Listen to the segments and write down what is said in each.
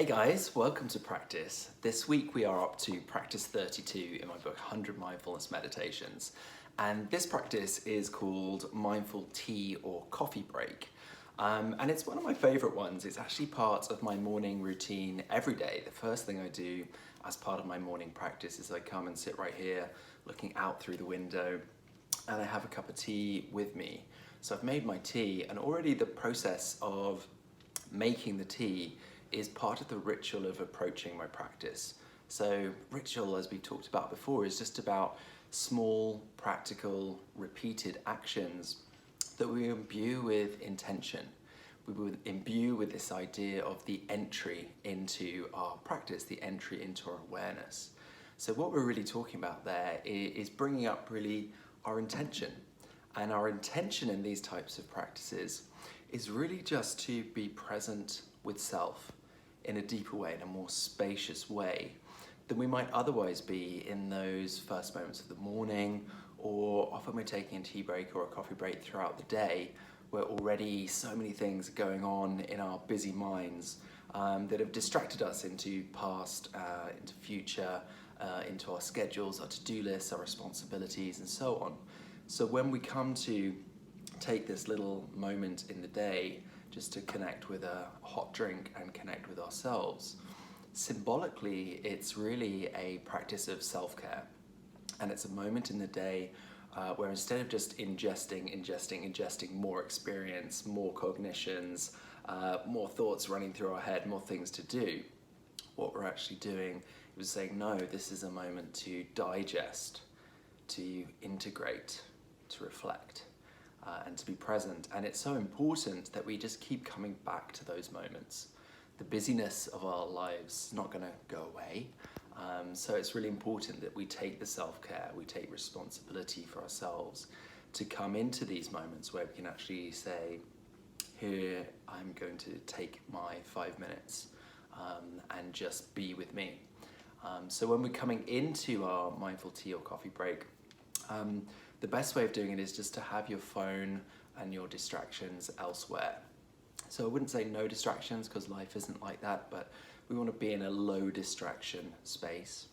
Hey guys, welcome to practice. This week we are up to practice 32 in my book 100 Mindfulness Meditations. And this practice is called mindful tea or coffee break. And it's one of my favorite ones. It's actually part of my morning routine every day. The first thing I do as part of my morning practice is I come and sit right here looking out through the window and I have a cup of tea with me. So I've made my tea, and already the process of making the tea is part of the ritual of approaching my practice. So ritual, as we talked about before, is just about small, practical, repeated actions that we imbue with intention. We would imbue with this idea of the entry into our practice, the entry into our awareness. So what we're really talking about there is bringing up really our intention. And our intention in these types of practices is really just to be present with self in a deeper way, in a more spacious way than we might otherwise be in those first moments of the morning, or often we're taking a tea break or a coffee break throughout the day, where already so many things are going on in our busy minds that have distracted us into past, into future, into our schedules, our to-do lists, our responsibilities, and so on. So when we come to take this little moment in the day just to connect with a hot drink and connect with ourselves, symbolically, it's really a practice of self-care. And it's a moment in the day where instead of just ingesting more experience, more cognitions, more thoughts running through our head, more things to do, what we're actually doing is saying, no, this is a moment to digest, to integrate, to reflect, and to be present. And it's so important that we just keep coming back to those moments. The busyness of our lives is not going to go away. So it's really important that we take the self-care, we take responsibility for ourselves to come into these moments where we can actually say, here, I'm going to take my 5 minutes and just be with me. So when we're coming into our mindful tea or coffee break, the best way of doing it is just to have your phone and your distractions elsewhere. So I wouldn't say no distractions, because life isn't like that, but we want to be in a low distraction space.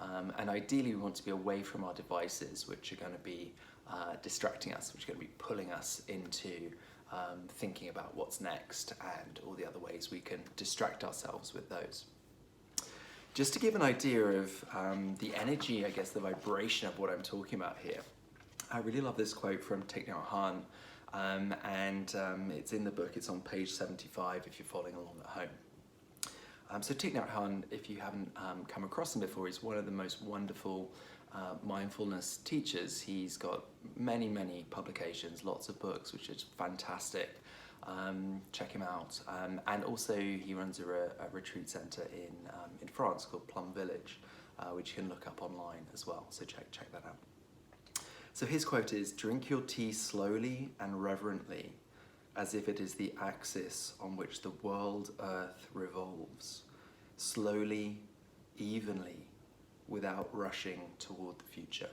And ideally we want to be away from our devices, which are going to be distracting us, which are going to be pulling us into thinking about what's next and all the other ways we can distract ourselves with those. Just to give an idea of the energy, I guess the vibration of what I'm talking about here, I really love this quote from Thich Nhat Hanh, and it's in the book. It's on page 75 if you're following along at home. So Thich Nhat Hanh, if you haven't come across him before, he's one of the most wonderful mindfulness teachers. He's got many, many publications, lots of books, which is fantastic. Check him out. And also he runs a retreat centre in France called Plum Village, which you can look up online as well. So check that out. So his quote is, "Drink your tea slowly and reverently, as if it is the axis on which the world earth revolves. Slowly, evenly, without rushing toward the future."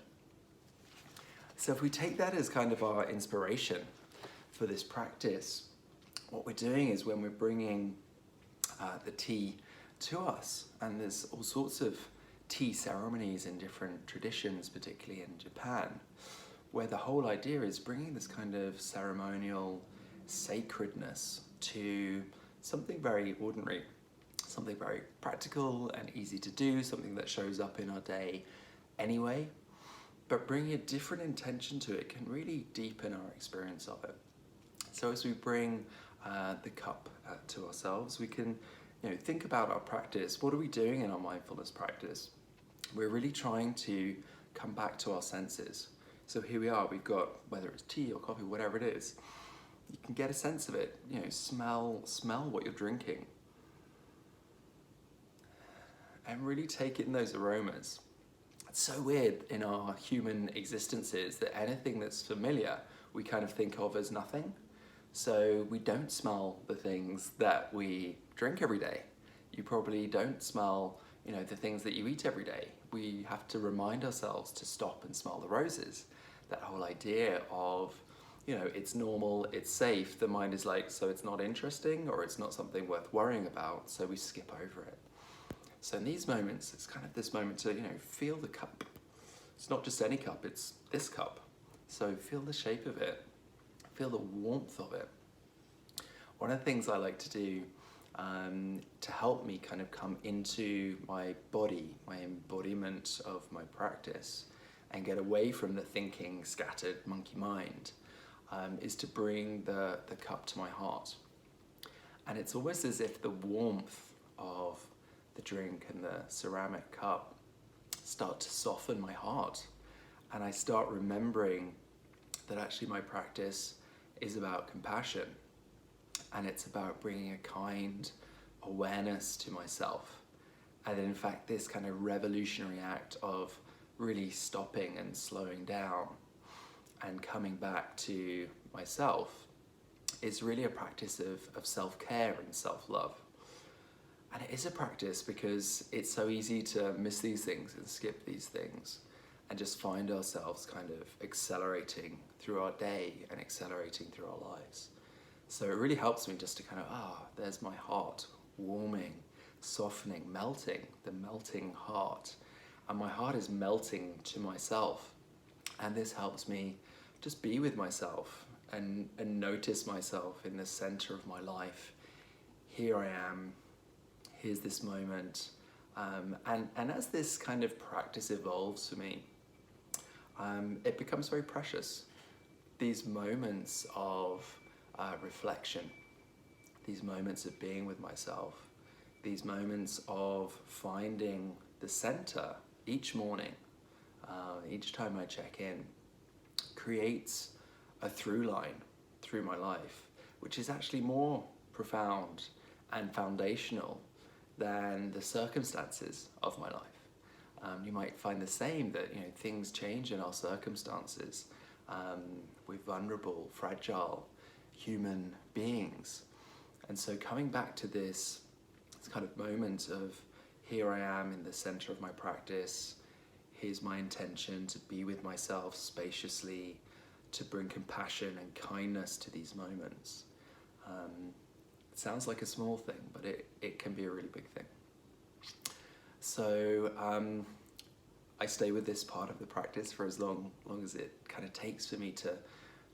So if we take that as kind of our inspiration for this practice, what we're doing is when we're bringing the tea to us, and there's all sorts of tea ceremonies in different traditions, particularly in Japan, where the whole idea is bringing this kind of ceremonial sacredness to something very ordinary, something very practical and easy to do, something that shows up in our day anyway, but bringing a different intention to it can really deepen our experience of it. So as we bring the cup to ourselves, we can think about our practice. What are we doing in our mindfulness practice? We're really trying to come back to our senses. So here we are, we've got, whether it's tea or coffee, whatever it is, you can get a sense of it. Smell what you're drinking. And really take in those aromas. It's so weird in our human existences that anything that's familiar, we kind of think of as nothing. So we don't smell the things that we drink every day. You probably don't smell, the things that you eat every day. We have to remind ourselves to stop and smell the roses. That whole idea of it's normal, it's safe, the mind is like, so it's not interesting or it's not something worth worrying about, so we skip over it. So in these moments, it's kind of this moment to, feel the cup. It's not just any cup, it's this cup. So feel the shape of it, feel the warmth of it. One of the things I like to do to help me kind of come into my body, my embodiment of my practice, and get away from the thinking, scattered monkey mind, is to bring the cup to my heart. And it's almost as if the warmth of the drink and the ceramic cup start to soften my heart. And I start remembering that actually my practice is about compassion. And it's about bringing a kind awareness to myself. And in fact, this kind of revolutionary act of really stopping and slowing down and coming back to myself is really a practice of self-care and self-love. And it is a practice because it's so easy to miss these things and skip these things and just find ourselves kind of accelerating through our day and accelerating through our lives. So it really helps me just to kind of, there's my heart warming, softening, melting, the melting heart. And my heart is melting to myself. And this helps me just be with myself and notice myself in the center of my life. Here I am, here's this moment. And as this kind of practice evolves for me, it becomes very precious. These moments of reflection, these moments of being with myself, these moments of finding the center each morning, each time I check in, creates a through line through my life, which is actually more profound and foundational than the circumstances of my life. You might find the same, that things change in our circumstances. We're vulnerable, fragile human beings. And so coming back to this kind of moment of, here I am in the center of my practice, here's my intention to be with myself spaciously, to bring compassion and kindness to these moments. It sounds like a small thing, but it can be a really big thing. So I stay with this part of the practice for as long as it kind of takes for me to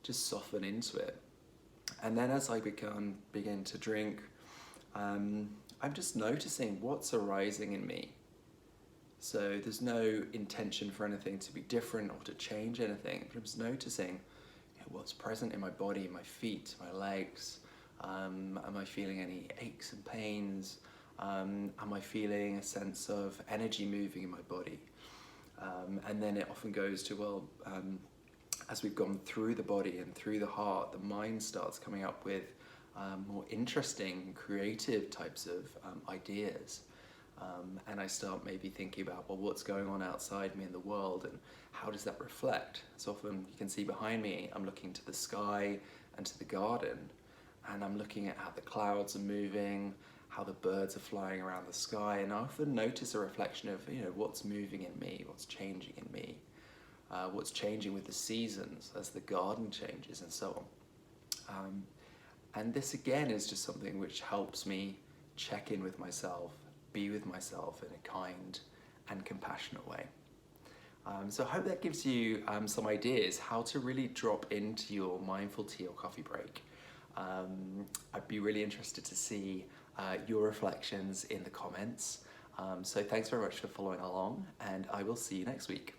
just soften into it. And then as I begin to drink, I'm just noticing what's arising in me. So there's no intention for anything to be different or to change anything. I'm just noticing what's present in my body, my feet, my legs. Am I feeling any aches and pains? Am I feeling a sense of energy moving in my body? And then it often goes to, as we've gone through the body and through the heart, the mind starts coming up with more interesting, creative types of ideas. And I start maybe thinking about, what's going on outside me in the world and how does that reflect? So often you can see behind me, I'm looking to the sky and to the garden, and I'm looking at how the clouds are moving, how the birds are flying around the sky, and I often notice a reflection of what's moving in me, what's changing in me, what's changing with the seasons as the garden changes and so on. And this again is just something which helps me check in with myself, be with myself in a kind and compassionate way. So I hope that gives you some ideas how to really drop into your mindful tea or coffee break. I'd be really interested to see your reflections in the comments. So thanks very much for following along, and I will see you next week.